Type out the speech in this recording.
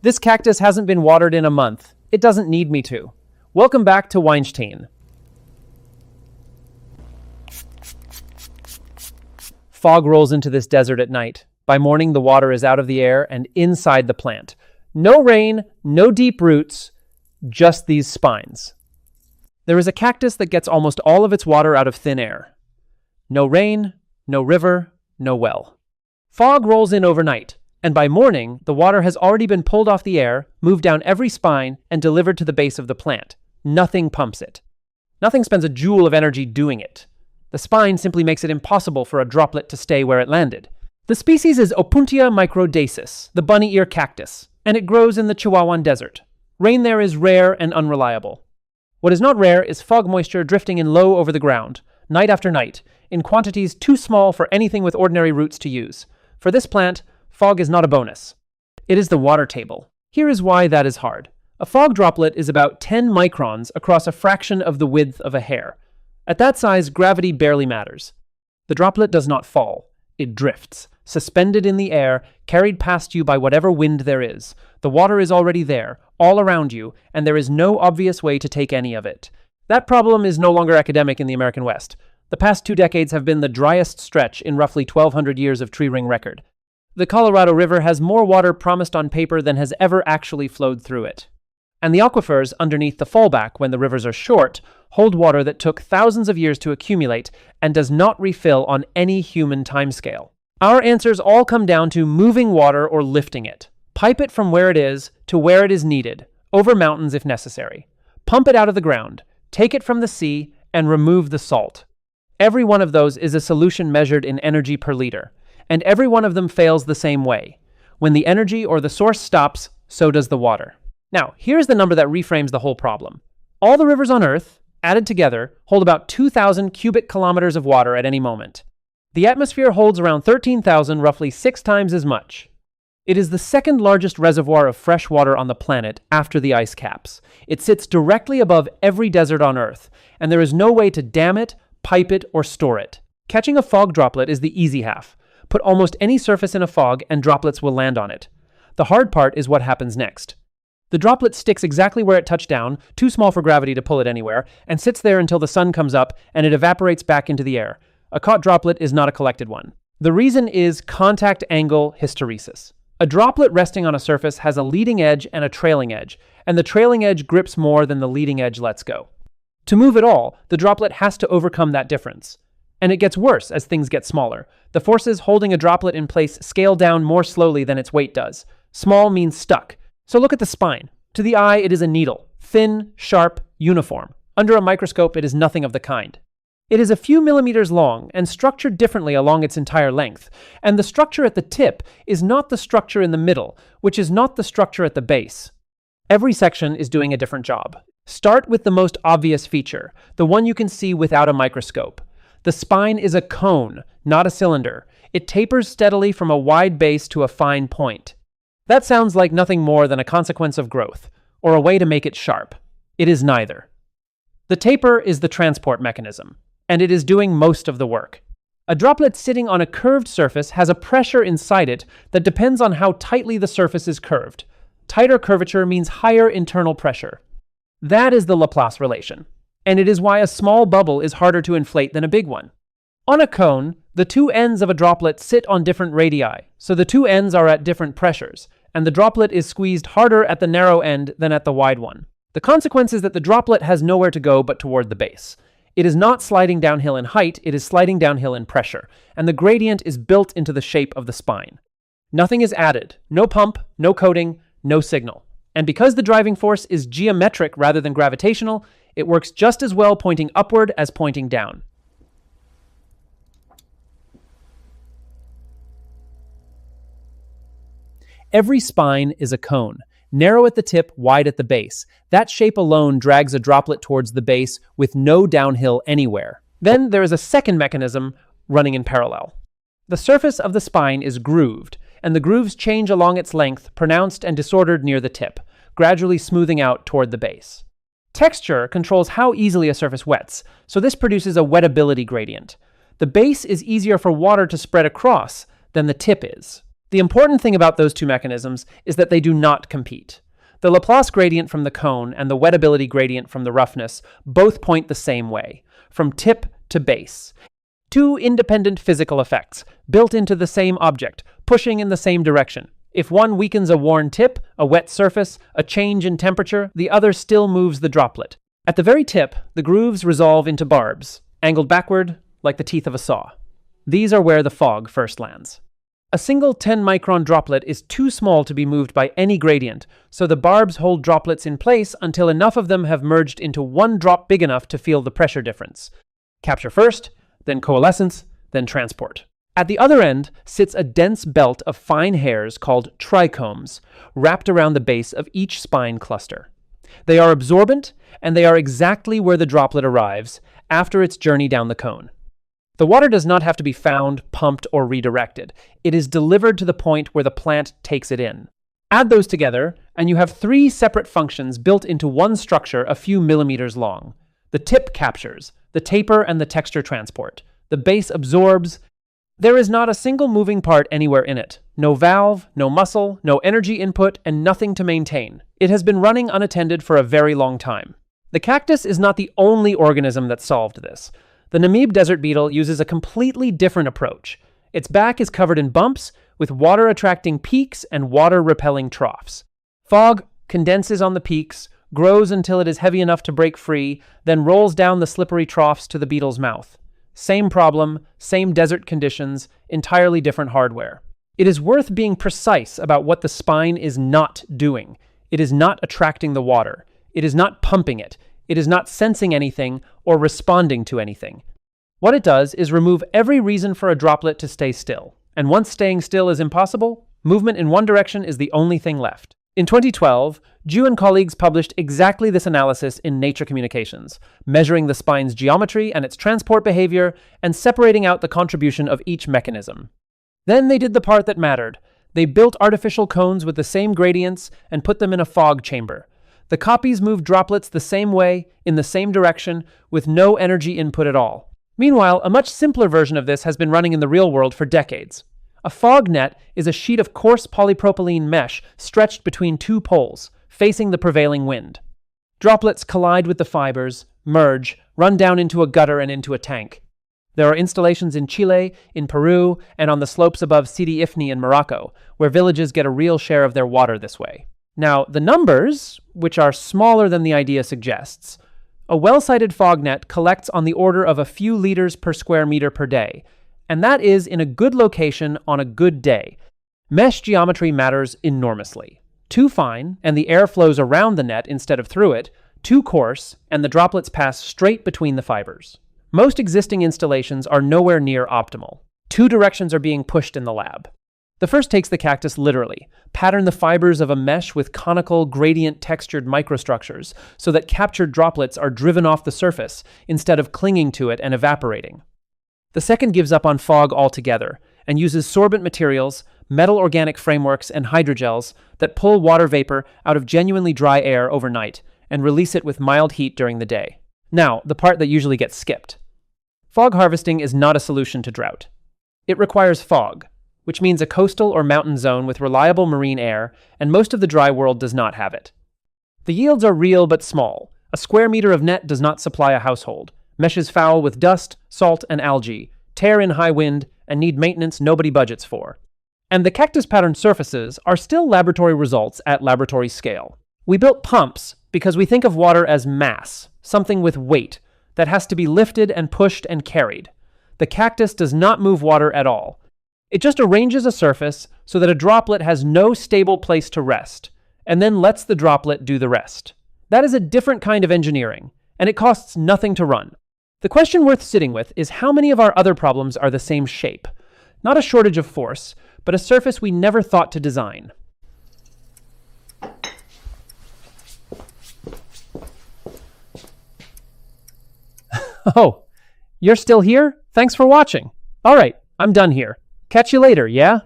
This cactus hasn't been watered in a month. It doesn't need me to. Welcome back to Weinstein. Fog rolls into this desert at night. By morning, the water is out of the air and inside the plant. No rain, no deep roots, just these spines. There is a cactus that gets almost all of its water out of thin air. No rain, no river, no well. Fog rolls in overnight, and by morning, the water has already been pulled off the air, moved down every spine, and delivered to the base of the plant. Nothing pumps it. Nothing spends a joule of energy doing it. The spine simply makes it impossible for a droplet to stay where it landed. The species is Opuntia microdacis, the bunny ear cactus, and it grows in the Chihuahuan Desert. Rain there is rare and unreliable. What is not rare is fog moisture drifting in low over the ground, night after night, in quantities too small for anything with ordinary roots to use. For this plant, fog is not a bonus. It is the water table. Here is why that is hard. A fog droplet is about 10 microns across a fraction of the width of a hair. At that size, gravity barely matters. The droplet does not fall. It drifts, suspended in the air, carried past you by whatever wind there is. The water is already there, all around you, and there is no obvious way to take any of it. That problem is no longer academic in the American West. The past 2 decades have been the driest stretch in roughly 1,200 years of tree ring record. The Colorado River has more water promised on paper than has ever actually flowed through it. And the aquifers underneath the fallback, when the rivers are short, hold water that took thousands of years to accumulate and does not refill on any human timescale. Our answers all come down to moving water or lifting it. Pipe it from where it is to where it is needed, over mountains if necessary. Pump it out of the ground, take it from the sea, and remove the salt. Every one of those is a solution measured in energy per liter, and every one of them fails the same way. When the energy or the source stops, so does the water. Now, here's the number that reframes the whole problem. All the rivers on Earth, added together, hold about 2,000 cubic kilometers of water at any moment. The atmosphere holds around 13,000, roughly 6 times as much. It is the second largest reservoir of fresh water on the planet after the ice caps. It sits directly above every desert on Earth, and there is no way to dam it, pipe it, or store it. Catching a fog droplet is the easy half. Put almost any surface in a fog and droplets will land on it. The hard part is what happens next. The droplet sticks exactly where it touched down, too small for gravity to pull it anywhere, and sits there until the sun comes up and it evaporates back into the air. A caught droplet is not a collected one. The reason is contact angle hysteresis. A droplet resting on a surface has a leading edge and a trailing edge, and the trailing edge grips more than the leading edge lets go. To move at all, the droplet has to overcome that difference. And it gets worse as things get smaller. The forces holding a droplet in place scale down more slowly than its weight does. Small means stuck. So look at the spine. To the eye, it is a needle. Thin, sharp, uniform. Under a microscope, it is nothing of the kind. It is a few millimeters long and structured differently along its entire length. And the structure at the tip is not the structure in the middle, which is not the structure at the base. Every section is doing a different job. Start with the most obvious feature, the one you can see without a microscope. The spine is a cone, not a cylinder. It tapers steadily from a wide base to a fine point. That sounds like nothing more than a consequence of growth, or a way to make it sharp. It is neither. The taper is the transport mechanism, and it is doing most of the work. A droplet sitting on a curved surface has a pressure inside it that depends on how tightly the surface is curved. Tighter curvature means higher internal pressure. That is the Laplace relation, and it is why a small bubble is harder to inflate than a big one. On a cone, the two ends of a droplet sit on different radii, so the two ends are at different pressures, and the droplet is squeezed harder at the narrow end than at the wide one. The consequence is that the droplet has nowhere to go but toward the base. It is not sliding downhill in height, it is sliding downhill in pressure, and the gradient is built into the shape of the spine. Nothing is added, no pump, no coating, no signal. And because the driving force is geometric rather than gravitational, it works just as well pointing upward as pointing down. Every spine is a cone, narrow at the tip, wide at the base. That shape alone drags a droplet towards the base with no downhill anywhere. Then there is a second mechanism running in parallel. The surface of the spine is grooved, and the grooves change along its length, pronounced and disordered near the tip, gradually smoothing out toward the base. Texture controls how easily a surface wets, so this produces a wettability gradient. The base is easier for water to spread across than the tip is. The important thing about those two mechanisms is that they do not compete. The Laplace gradient from the cone and the wettability gradient from the roughness both point the same way, from tip to base. Two independent physical effects, built into the same object, pushing in the same direction. If one weakens a worn tip, a wet surface, a change in temperature, the other still moves the droplet. At the very tip, the grooves resolve into barbs, angled backward like the teeth of a saw. These are where the fog first lands. A single 10-micron droplet is too small to be moved by any gradient, so the barbs hold droplets in place until enough of them have merged into one drop big enough to feel the pressure difference. Capture first, then coalescence, then transport. At the other end sits a dense belt of fine hairs called trichomes, wrapped around the base of each spine cluster. They are absorbent, and they are exactly where the droplet arrives after its journey down the cone. The water does not have to be found, pumped, or redirected. It is delivered to the point where the plant takes it in. Add those together, and you have three separate functions built into one structure a few millimeters long. The tip captures, the taper and the texture transport. The base absorbs. There is not a single moving part anywhere in it. No valve, no muscle, no energy input, and nothing to maintain. It has been running unattended for a very long time. The cactus is not the only organism that solved this. The Namib desert beetle uses a completely different approach. Its back is covered in bumps, with water-attracting peaks and water-repelling troughs. Fog condenses on the peaks, grows until it is heavy enough to break free, then rolls down the slippery troughs to the beetle's mouth. Same problem, same desert conditions, entirely different hardware. It is worth being precise about what the spine is not doing. It is not attracting the water. It is not pumping it. It is not sensing anything or responding to anything. What it does is remove every reason for a droplet to stay still. And once staying still is impossible, movement in one direction is the only thing left. In 2012, Zhu and colleagues published exactly this analysis in Nature Communications, measuring the spine's geometry and its transport behavior, and separating out the contribution of each mechanism. Then they did the part that mattered. They built artificial cones with the same gradients and put them in a fog chamber. The copies moved droplets the same way, in the same direction, with no energy input at all. Meanwhile, a much simpler version of this has been running in the real world for decades. A fog net is a sheet of coarse polypropylene mesh stretched between two poles, facing the prevailing wind. Droplets collide with the fibers, merge, run down into a gutter and into a tank. There are installations in Chile, in Peru, and on the slopes above Sidi Ifni in Morocco, where villages get a real share of their water this way. Now, the numbers, which are smaller than the idea suggests, a well-sited fog net collects on the order of a few liters per square meter per day, and that is in a good location on a good day. Mesh geometry matters enormously. Too fine, and the air flows around the net instead of through it. Too coarse, and the droplets pass straight between the fibers. Most existing installations are nowhere near optimal. Two directions are being pushed in the lab. The first takes the cactus literally, pattern the fibers of a mesh with conical, gradient-textured microstructures so that captured droplets are driven off the surface instead of clinging to it and evaporating. The second gives up on fog altogether and uses sorbent materials, metal organic frameworks, and hydrogels that pull water vapor out of genuinely dry air overnight and release it with mild heat during the day. Now, the part that usually gets skipped. Fog harvesting is not a solution to drought. It requires fog, which means a coastal or mountain zone with reliable marine air, and most of the dry world does not have it. The yields are real but small. A square meter of net does not supply a household. Meshes foul with dust, salt, and algae, tear in high wind, and need maintenance nobody budgets for. And the cactus pattern surfaces are still laboratory results at laboratory scale. We built pumps because we think of water as mass, something with weight, that has to be lifted and pushed and carried. The cactus does not move water at all. It just arranges a surface so that a droplet has no stable place to rest, and then lets the droplet do the rest. That is a different kind of engineering, and it costs nothing to run. The question worth sitting with is how many of our other problems are the same shape? Not a shortage of force, but a surface we never thought to design. Oh, you're still here? Thanks for watching. All right, I'm done here. Catch you later, yeah?